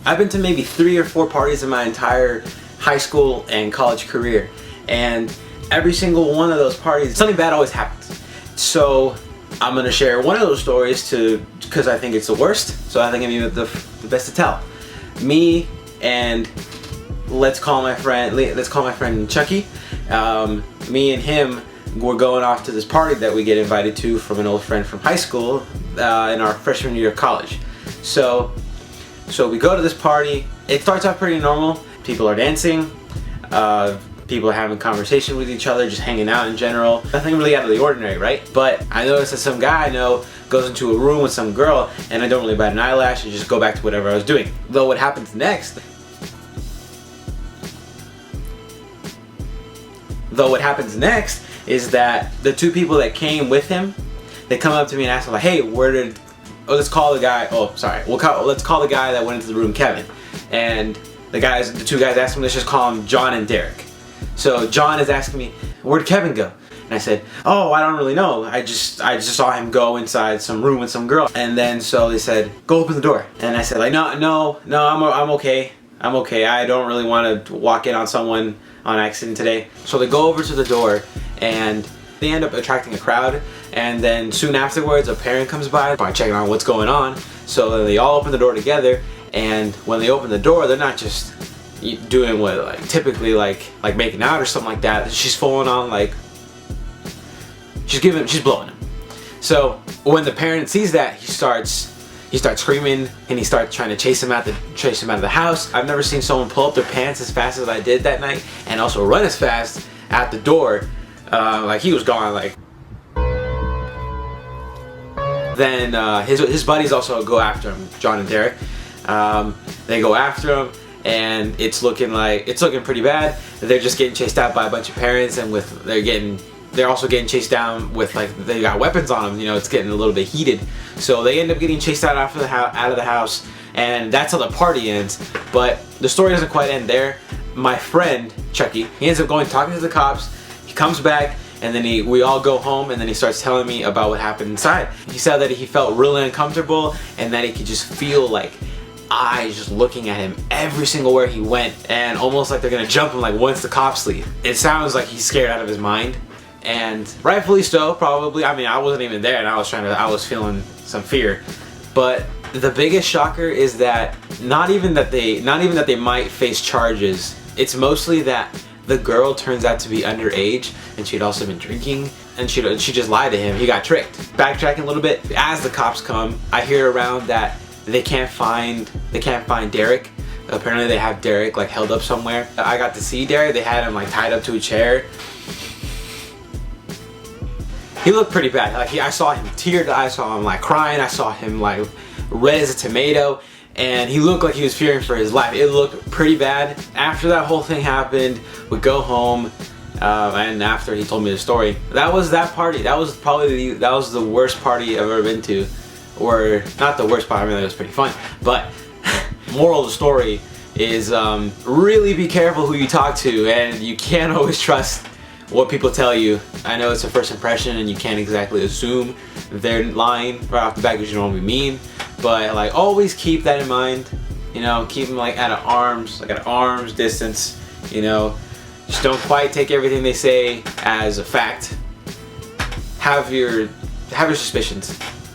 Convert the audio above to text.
I've been to maybe 3 or 4 parties in my entire high school and college career, and every single one of those parties, something bad always happens. So I'm gonna share one of those stories because I think it's the worst, so I think I'm the best to tell. Me and let's call my friend Chucky. Me and him were going off to this party that we get invited to from an old friend from high school in our freshman year of college. So we go to this party. It starts off pretty normal. People are dancing. People are having conversation with each other, just hanging out in general. Nothing really out of the ordinary, right? But I noticed that some guy I know goes into a room with some girl, and I don't really bat an eyelash and just go back to whatever I was doing. Though what happens next is that the 2 people that came with him, they come up to me and ask me like, hey, let's call the guy, let's call the guy that went into the room Kevin. And the 2 guys asked me, let's just call him John and Derek. So John is asking me, where'd Kevin go? And I said, oh, I don't really know. I just saw him go inside some room with some girl. And then so they said, go open the door. And I said like, no, I'm okay. I'm okay. I don't really want to walk in on someone on accident today. So they go over to the door and they end up attracting a crowd. And then soon afterwards, a parent comes by checking on what's going on. So they all open the door together. And when they open the door, they're not just doing what like typically like making out or something like that. She's full on like she's blowing him. So when the parent sees that, he starts screaming and he starts trying to chase him out of the house. I've never seen someone pull up their pants as fast as I did that night, and also run as fast out the door. Like he was gone. Like then his buddies also go after him, John and Derek. They go after him, and it's looking pretty bad. They're just getting chased out by a bunch of parents, and they're also getting chased down with like they got weapons on them. You know, it's getting a little bit heated. So they end up getting chased out out of the house, and that's how the party ends. But the story doesn't quite end there. My friend Chucky, he ends up talking to the cops. He comes back, and then we all go home, and then he starts telling me about what happened inside. He said that he felt really uncomfortable, and that he could just feel like eyes just looking at him every single where he went, and almost like they're gonna jump him like once the cops leave. It sounds like he's scared out of his mind, and rightfully so, probably. I mean, I wasn't even there, and I was feeling some fear. But the biggest shocker is that not even that they might face charges. It's mostly that the girl turns out to be underage, and she'd also been drinking, and she just lied to him. He got tricked. Backtracking a little bit, as the cops come, I hear around that they can't find Derek. Apparently they have Derek like held up somewhere. I got to see Derek. They had him like tied up to a chair. He looked pretty bad. Like I saw him teared. I saw him like crying. I saw him like red as a tomato, and he looked like he was fearing for his life. It looked pretty bad. After that whole thing happened, we go home, and after he told me the story, that was that party. That was the worst party I've ever been to. Or not the worst part, I mean it was pretty fun, but moral of the story is really be careful who you talk to, and you can't always trust what people tell you. I know it's a first impression and you can't exactly assume they're lying right off the bat because you don't want to be mean, but like always keep that in mind. You know, keep them like at arm's distance. You know, just don't quite take everything they say as a fact. Have your suspicions.